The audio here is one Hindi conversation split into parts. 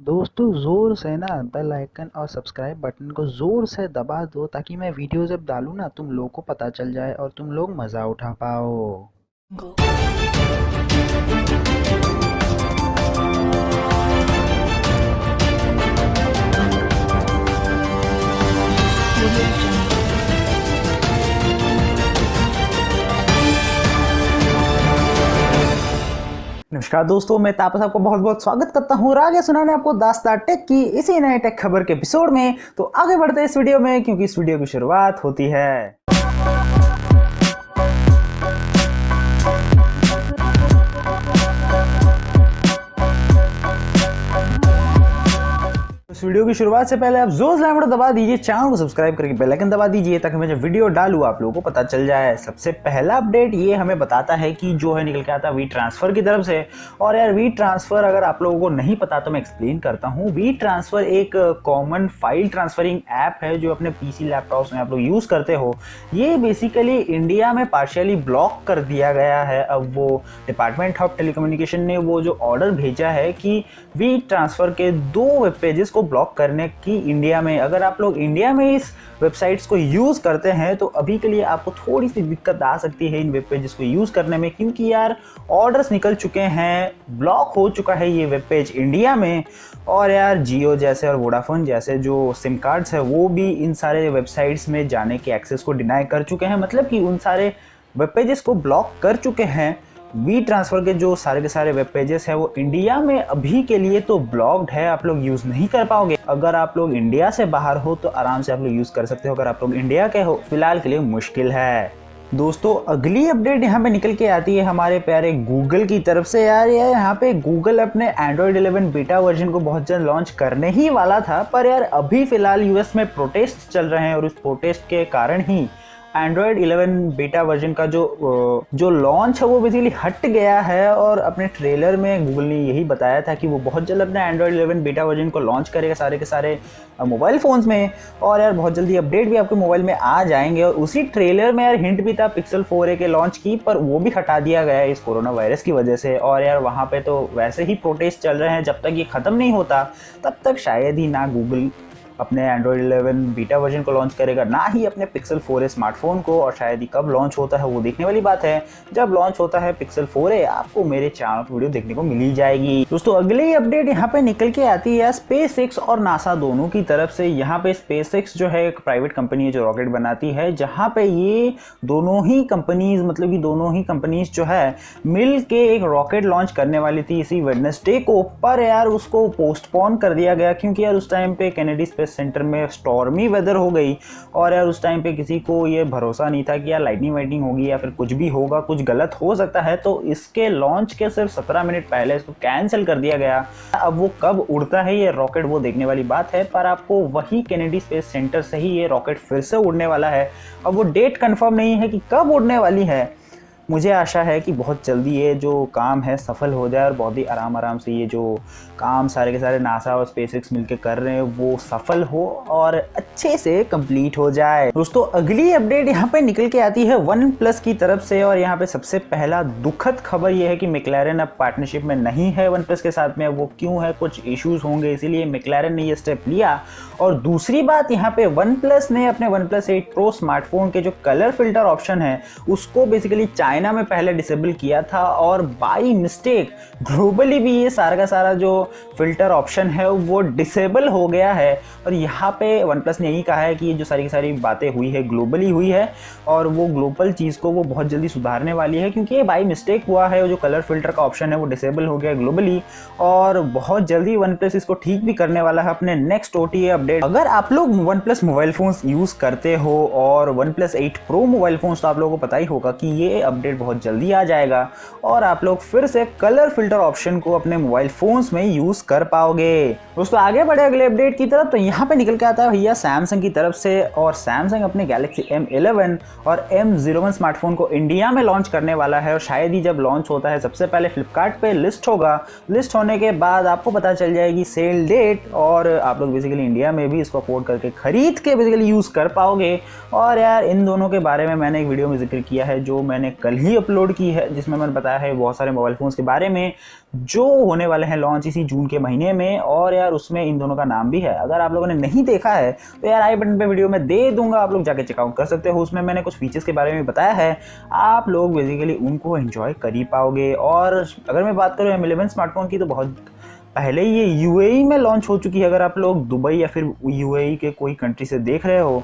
दोस्तों ज़ोर से ना बेल आइकन और सब्सक्राइब बटन को ज़ोर से दबा दो ताकि मैं वीडियो जब डालूँ ना तुम लोग को पता चल जाए और तुम लोग मज़ा उठा पाओ। नमस्कार दोस्तों, मैं तापस आपको बहुत बहुत स्वागत करता हूँ और आगे सुनाने आपको दास्तान टेक की इसी नए टेक खबर के एपिसोड में। तो आगे बढ़ते हैं इस वीडियो में, क्योंकि इस वीडियो की शुरुआत होती है। इस वीडियो की शुरुआत से पहले आप जोर से बटन दबा दीजिए, चैनल को सब्सक्राइब करके बेल आइकन दबा दीजिए ताकि मैं जब वीडियो डालूं आप लोगों को पता चल जाए। सबसे पहला अपडेट ये हमें बताता है कि जो है निकल के आता है वी ट्रांसफर की तरफ से। और यार वी ट्रांसफर अगर आप लोगों को नहीं पता तो मैं एक्सप्लेन करता हूँ। वी ट्रांसफर एक कॉमन फाइल ट्रांसफरिंग ऐप है जो अपने पीसी लैपटॉप्स में आप लोग यूज करते हो। ये बेसिकली इंडिया में पार्शियली ब्लॉक कर दिया गया है। अब वो डिपार्टमेंट ऑफ टेलीकम्युनिकेशन ने वो जो ऑर्डर भेजा है कि वी ट्रांसफर के 2 वेब पेजेस को ब्लॉक करने की इंडिया में। अगर आप लोग इंडिया में इस वेबसाइट्स को यूज़ करते हैं तो अभी के लिए आपको थोड़ी सी दिक्कत आ सकती है इन वेब पेजेस को यूज़ करने में, क्योंकि यार ऑर्डर्स निकल चुके हैं, ब्लॉक हो चुका है ये वेब पेज इंडिया में। और यार जियो जैसे और वोडाफोन जैसे जो सिम कार्ड्स है वो भी इन सारे वेबसाइट्स में जाने के एक्सेस को डिनाई कर चुके हैं, मतलब कि उन सारे वेब पेजेस को ब्लॉक कर चुके हैं। वी ट्रांसफ़र के जो सारे के सारे वेब पेजेस है वो इंडिया में अभी के लिए तो ब्लॉक्ड है, आप लोग यूज़ नहीं कर पाओगे। अगर आप लोग इंडिया से बाहर हो तो आराम से आप लोग यूज़ कर सकते हो, अगर आप लोग इंडिया के हो फिलहाल के लिए मुश्किल है। दोस्तों अगली अपडेट यहाँ पे निकल के आती है हमारे प्यारे गूगल की तरफ से। यार यहाँ पे गूगल अपने एंड्रॉयड 11 बीटा वर्जन को बहुत जल्द लॉन्च करने ही वाला था, पर यार अभी फिलहाल यूएस में प्रोटेस्ट चल रहे हैं और उस प्रोटेस्ट के कारण ही एंड्रॉयड 11 बीटा वर्जन का जो लॉन्च है वो बेसिकली हट गया है। और अपने ट्रेलर में गूगल ने यही बताया था कि वो बहुत जल्द अपने एंड्रॉयड 11 बीटा वर्जन को लॉन्च करेगा सारे के सारे मोबाइल फ़ोन्स में। और यार बहुत जल्दी अपडेट भी आपके मोबाइल में आ जाएंगे। और उसी ट्रेलर में यार हिंट भी था पिक्सल 4a के लॉन्च की, पर वो भी हटा दिया गया है इस कोरोना वायरस की वजह से। और यार वहाँ पे तो वैसे ही प्रोटेस्ट चल रहे हैं, जब तक ये ख़त्म नहीं होता तब तक शायद ही ना गूगल अपने एंड्रॉयड 11 बीटा वर्जन को लॉन्च करेगा, ना ही अपने पिक्सल 4a स्मार्टफोन को। और शायद ही कब लॉन्च होता है वो देखने वाली बात है। जब लॉन्च होता है पिक्सल 4a आपको मेरे चैनल पर वीडियो देखने को मिल ही जाएगी। दोस्तों अगली अपडेट यहाँ पे निकल के आती है स्पेसएक्स और नासा दोनों की तरफ से। यहाँ पे स्पेसएक्स जो है एक प्राइवेट कंपनी है जो रॉकेट बनाती है, जहाँ पे ये दोनों ही कंपनीज मतलब कि दोनों ही कंपनीज जो है मिल के एक रॉकेट लॉन्च करने वाली थी इसी वेडनेसडे को। पर यार उसको पोस्टपोन कर दिया गया क्योंकि यार उस टाइम पे कैनेडी स्पेस सेंटर में स्टॉर्मी वेदर हो गई। और यार उस टाइम पे किसी को ये भरोसा नहीं था कि यार लाइटनिंग वाइटनिंग होगी या फिर कुछ भी होगा, कुछ गलत हो सकता है। तो इसके लॉन्च के सिर्फ 17 मिनट पहले इसको कैंसिल कर दिया गया। अब वो कब उड़ता है ये रॉकेट वो देखने वाली बात है, पर आपको वही कैनेडी स्पेस सेंटर से ही ये रॉकेट फिर से उड़ने वाला है। अब वो डेट कंफर्म नहीं है कि कब उड़ने वाली है। मुझे आशा है कि बहुत जल्दी ये जो काम है सफल हो जाए और बहुत ही आराम से ये जो काम सारे के सारे नासा और स्पेसएक्स मिलकर कर रहे हैं वो सफल हो और अच्छे से कंप्लीट हो जाए। दोस्तों अगली अपडेट यहाँ पे निकल के आती है वन प्लस की तरफ से। और यहाँ पे सबसे पहला दुखद खबर ये है कि मैक्लारेन अब पार्टनरशिप में नहीं है वन प्लस के साथ में। वो क्यों है, कुछ इश्यूज होंगे इसीलिए मैक्लारेन ने ये स्टेप लिया। और दूसरी बात यहाँ पे वन प्लस ने अपने वन प्लस 8 प्रो स्मार्टफोन के जो कलर फिल्टर ऑप्शन है उसको बेसिकली चाइना में पहले डिसेबल किया था, और बाई मिस्टेक ग्लोबली भी ये सारा का सारा जो फिल्टर ऑप्शन है वो डिसेबल हो गया है। और यहाँ पे वन प्लस ने यही कहा है कि ये जो सारी की सारी बातें हुई है ग्लोबली हुई है और वो ग्लोबल चीज़ को वो बहुत जल्दी सुधारने वाली है, क्योंकि ये बाई मिस्टेक हुआ है। जो कलर फिल्टर का ऑप्शन है वो डिसेबल हो गया ग्लोबली और बहुत जल्दी वन प्लस इसको ठीक भी करने वाला है अपने नेक्स्ट OTA अपडेट। अगर आप लोग one plus mobile phones use करते हो और one plus 8 pro mobile phones, तो आप लोगों को पता ही होगा कि ये अपडेट बहुत जल्दी आ जाएगा और आप लोग फिर से कलर फिल्टर ऑप्शन को अपने मोबाइल फोन्स में यूज़ कर पाओगे। दोस्तों आगे बढ़े अगले अपडेट की तरफ, तो यहाँ पे निकल के आता है भैया सैमसंग की तरफ से। और सैमसंग अपने गैलेक्सी M11 और M01 स्मार्टफोन को इंडिया में लॉन्च करने वाला है। और शायद ही जब लॉन्च होता है सबसे पहले फ्लिपकार्ट पे लिस्ट होगा। लिस्ट होने के बाद आपको पता चल जाएगी सेल डेट और आप लोग बेसिकली इंडिया में भी इसको अफोर्ड करके खरीद के बेसिकली यूज़ कर पाओगे। और यार इन दोनों के बारे में मैंने एक वीडियो में जिक्र किया है जो मैंने कल कल ही अपलोड की है, जिसमें मैंने बताया है बहुत सारे मोबाइल फ़ोन्स के बारे में जो होने वाले हैं लॉन्च इसी जून के महीने में। और यार उसमें इन दोनों का नाम भी है। अगर आप लोगों ने नहीं देखा है तो यार आई बटन पे वीडियो में दे दूंगा, आप लोग जाके चेकआउट कर सकते हो। उसमें मैंने कुछ फीचर्स के बारे में बताया है, आप लोग बेसिकली उनको एंजॉय कर ही पाओगे। और अगर मैं बात करूँ M11 स्मार्टफोन की, तो बहुत पहले ये यूएई में लॉन्च हो चुकी है। अगर आप लोग दुबई या फिर यूएई के कोई कंट्री से देख रहे हो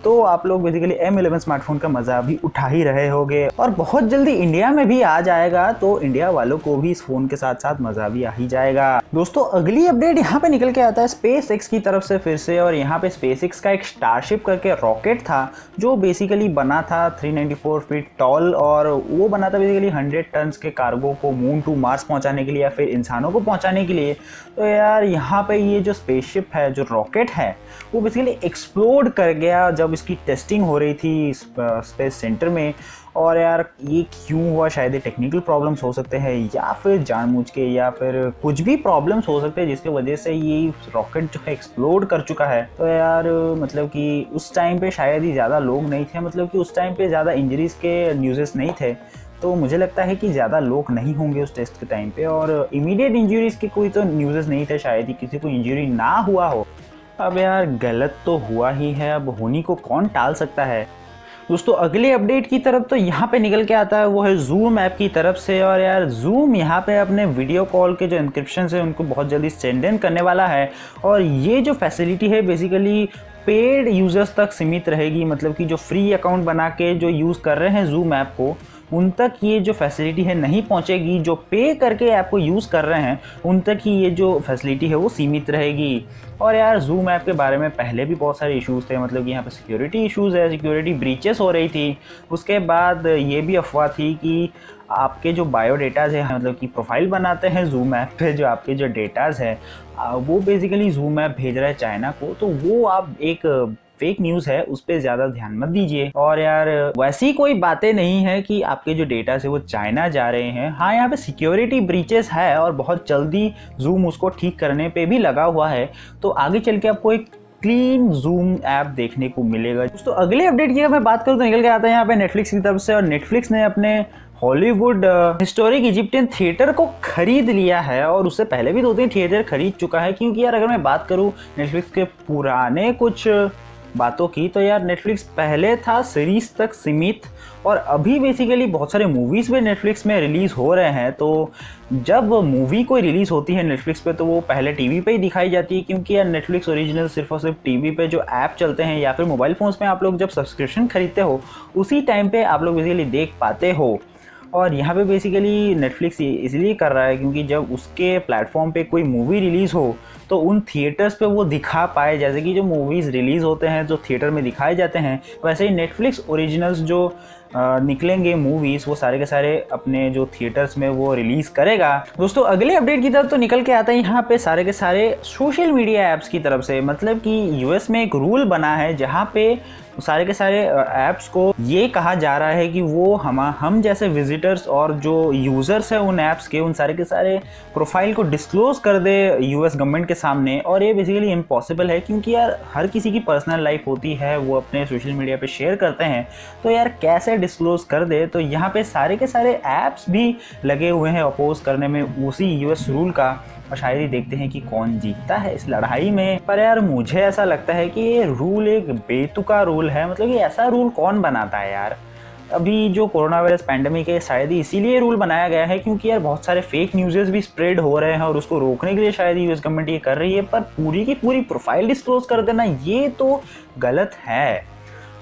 तो आप लोग बेसिकली M11 स्मार्टफोन का मजा भी उठा ही रहे होगे, और बहुत जल्दी इंडिया में भी आ जाएगा, तो इंडिया वालों को भी इस फोन के साथ साथ मजा भी आ ही जाएगा। दोस्तों अगली अपडेट यहाँ पे निकल के आता है स्पेस एक्स की तरफ से फिर से। और यहाँ पे स्पेस एक्स का एक स्टारशिप करके रॉकेट था जो बेसिकली बना था 394 फीट टॉल, और वो बना था बेसिकली 100 टन के कार्गो को मून टू मार्स पहुंचाने के लिए या फिर इंसानों को पहुंचाने के लिए। तो यार यहाँ पे ये जो स्पेसशिप है, जो रॉकेट है, वो बेसिकली एक्सप्लोड कर गया जब इसकी टेस्टिंग हो रही थी स्पेस सेंटर में। और यार ये क्यों हुआ, शायद टेक्निकल प्रॉब्लम्स हो सकते हैं या फिर जानबूझ के, या फिर कुछ भी प्रॉब्लम्स हो सकते हैं जिसकी वजह से ये रॉकेट जो है एक्सप्लोड कर चुका है। तो यार मतलब कि उस टाइम पे शायद ही ज़्यादा लोग नहीं थे, मतलब कि उस टाइम पे ज़्यादा इंजरीज के न्यूज़ेस नहीं थे, तो मुझे लगता है कि ज़्यादा लोग नहीं होंगे उस टेस्ट के टाइम पे। और इमीडिएट इंजरीज के कोई तो न्यूज़ेस नहीं थे, शायद ही किसी को इंजरी ना हुआ हो। अब यार गलत तो हुआ ही है, अब होनी को कौन टाल सकता है। दोस्तों अगले अपडेट की तरफ तो यहाँ पे निकल के आता है, वो है जूम ऐप की तरफ से। और यार जूम यहाँ पे अपने वीडियो कॉल के जो इंक्रिप्शन है उनको बहुत जल्दी सेंड इन करने वाला है। और ये जो फैसिलिटी है बेसिकली पेड यूजर्स तक सीमित रहेगी, मतलब कि जो फ्री अकाउंट बना के जो यूज़ कर रहे हैं जूम ऐप को, उन तक ये जो फैसिलिटी है नहीं पहुंचेगी। जो पे करके ऐप को यूज़ कर रहे हैं उन तक ही ये जो फैसिलिटी है वो सीमित रहेगी। और यार जूम ऐप के बारे में पहले भी बहुत सारे इश्यूज़ थे, मतलब कि यहाँ पे सिक्योरिटी इश्यूज़ है, सिक्योरिटी ब्रीचेस हो रही थी। उसके बाद ये भी अफवाह थी कि आपके जो बायोडेटाज है, मतलब कि प्रोफाइल बनाते हैं जूम ऐप पे, जो आपके जो डेटाज है वो बेसिकली जूम ऐप भेज रहा है चाइना को, तो वो आप एक फेक न्यूज़ है, उस पर ज़्यादा ध्यान मत दीजिए। और यार वैसी कोई बातें नहीं है कि आपके जो डेटा है वो चाइना जा रहे हैं। हाँ, यहाँ पे सिक्योरिटी ब्रीचेस है और बहुत जल्दी जूम उसको ठीक करने पे भी लगा हुआ है, तो आगे चल के आपको एक क्लीन जूम ऐप देखने को मिलेगा। दोस्तों अगले अपडेट की अगर मैं बात करूँ तो निकल के आता है यहाँ पे नेटफ्लिक्स की तरफ से। और नेटफ्लिक्स ने अपने हॉलीवुड हिस्टोरिक इजिप्टियन थिएटर को खरीद लिया है, और उससे पहले भी 2-3 थिएटर खरीद चुका है। क्योंकि यार अगर मैं बात करूँ नेटफ्लिक्स के पुराने कुछ बातों की, तो यार नेटफ्लिक्स पहले था सीरीज तक सीमित, और अभी बेसिकली बहुत सारे मूवीज़ भी नेटफ्लिक्स में रिलीज़ हो रहे हैं। तो जब मूवी कोई रिलीज़ होती है नेटफ्लिक्स पे तो वो पहले टीवी पे ही दिखाई जाती है, क्योंकि यार नेटफ्लिक्स ओरिजिनल सिर्फ और सिर्फ टीवी पे जो ऐप चलते हैं या फिर मोबाइल फ़ोन्स में आप लोग जब सब्सक्रिप्शन खरीदते हो उसी टाइम पे आप लोग बेसिकली देख पाते हो। और यहाँ पे बेसिकली नेटफ्लिक्स इसलिए कर रहा है क्योंकि जब उसके प्लेटफॉर्म पे कोई मूवी रिलीज़ हो तो उन थिएटर्स पे वो दिखा पाए। जैसे कि जो मूवीज़ रिलीज़ होते हैं जो थिएटर में दिखाए जाते हैं, वैसे ही नेटफ्लिक्स ओरिजिनल्स जो निकलेंगे मूवीज़, वो सारे के सारे अपने जो थिएटर्स में वो रिलीज़ करेगा। दोस्तों अगले अपडेट की तरफ तो निकल के आता है यहाँ पे सारे के सारे सोशल मीडिया ऐप्स की तरफ से। मतलब कि यूएस में एक रूल बना है जहाँ पे सारे के सारे ऐप्स को ये कहा जा रहा है कि वो हम जैसे विजिटर्स और जो यूज़र्स हैं उन ऐप्स के, उन सारे के सारे प्रोफाइल को डिस्क्लोज कर दे यूएस गवर्नमेंट के सामने। और ये बेसिकली इम्पॉसिबल है, क्योंकि यार हर किसी की पर्सनल लाइफ होती है, वो अपने सोशल मीडिया पे शेयर करते हैं, तो यार कैसे डिस्क्लोज कर दे। तो यहाँ पे सारे के सारे ऐप्स भी लगे हुए हैं अपोज करने में उसी यूएस रूल का, और शायद ही देखते हैं कि कौन जीतता है इस लड़ाई में। पर यार मुझे ऐसा लगता है कि ये रूल एक बेतुका रूल है, मतलब कि ऐसा रूल कौन बनाता है यार। अभी जो कोरोना वायरस पैंडेमिक है शायद ही इसीलिए रूल बनाया गया है, क्योंकि यार बहुत सारे फेक न्यूज़ेस भी स्प्रेड हो रहे हैं और उसको रोकने के लिए शायद यूएस गवर्नमेंट ये कर रही है। पर पूरी की पूरी प्रोफाइल डिस्क्लोज कर देना ये तो गलत है।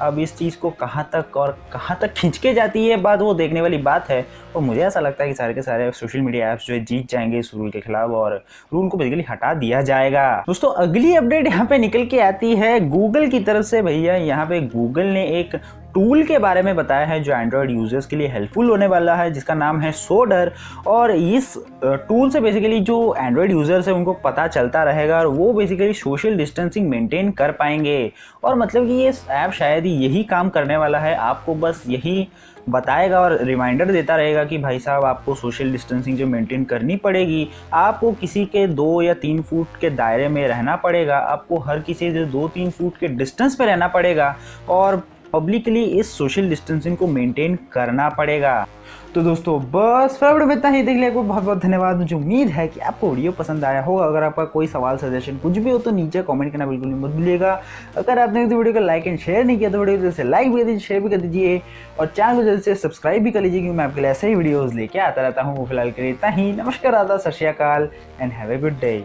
अब इस चीज़ को कहाँ तक और कहाँ तक खींच के जाती है बात, वो देखने वाली बात है। और मुझे ऐसा लगता है कि सारे के सारे सोशल मीडिया ऐप्स जो है जीत जाएंगे इस रूल के खिलाफ, और रूल को बेसिकली हटा दिया जाएगा। दोस्तों अगली अपडेट यहाँ पे निकल के आती है गूगल की तरफ से। भैया यहाँ पे गूगल ने एक टूल के बारे में बताया है जो एंड्रॉयड यूजर्स के लिए हेल्पफुल होने वाला है, जिसका नाम है सोडर। और इस टूल से बेसिकली जो एंड्रॉयड यूजर्स है उनको पता चलता रहेगा और वो बेसिकली सोशल डिस्टेंसिंग मेंटेन कर पाएंगे। और मतलब कि ये ऐप शायद ही यही काम करने वाला है, आपको बस यही बताएगा और रिमाइंडर देता रहेगा कि भाई साहब आपको सोशल डिस्टेंसिंग जो मेंटेन करनी पड़ेगी, आपको किसी के 2 या 3 फुट के दायरे में रहना पड़ेगा, आपको हर किसी से 2-3 फुट के डिस्टेंस पे रहना पड़ेगा, और पब्लिकली इस सोशल डिस्टेंसिंग को मेंटेन करना पड़ेगा। तो दोस्तों बस फिर वीडियो में इतना ही। देख लिया, बहुत बहुत धन्यवाद। मुझे उम्मीद है कि आपको वीडियो पसंद आया होगा। अगर आपका कोई सवाल सजेशन कुछ भी हो तो नीचे कमेंट करना बिल्कुल मत भूलिएगा। अगर आपने तो वीडियो को लाइक एंड शेयर नहीं किया तो वीडियो को जल्द से लाइक भी कर दीजिए, शेयर भी कर दीजिए और चैनल को जल्द से सब्सक्राइब भी कर लीजिए, क्योंकि मैं आपके लिए ऐसे ही वीडियोज़ लेके आता रहता हूँ। फिलहाल के लिए इतना ही। नमस्कार, आदाब, सत श्री अकाल and have a good day.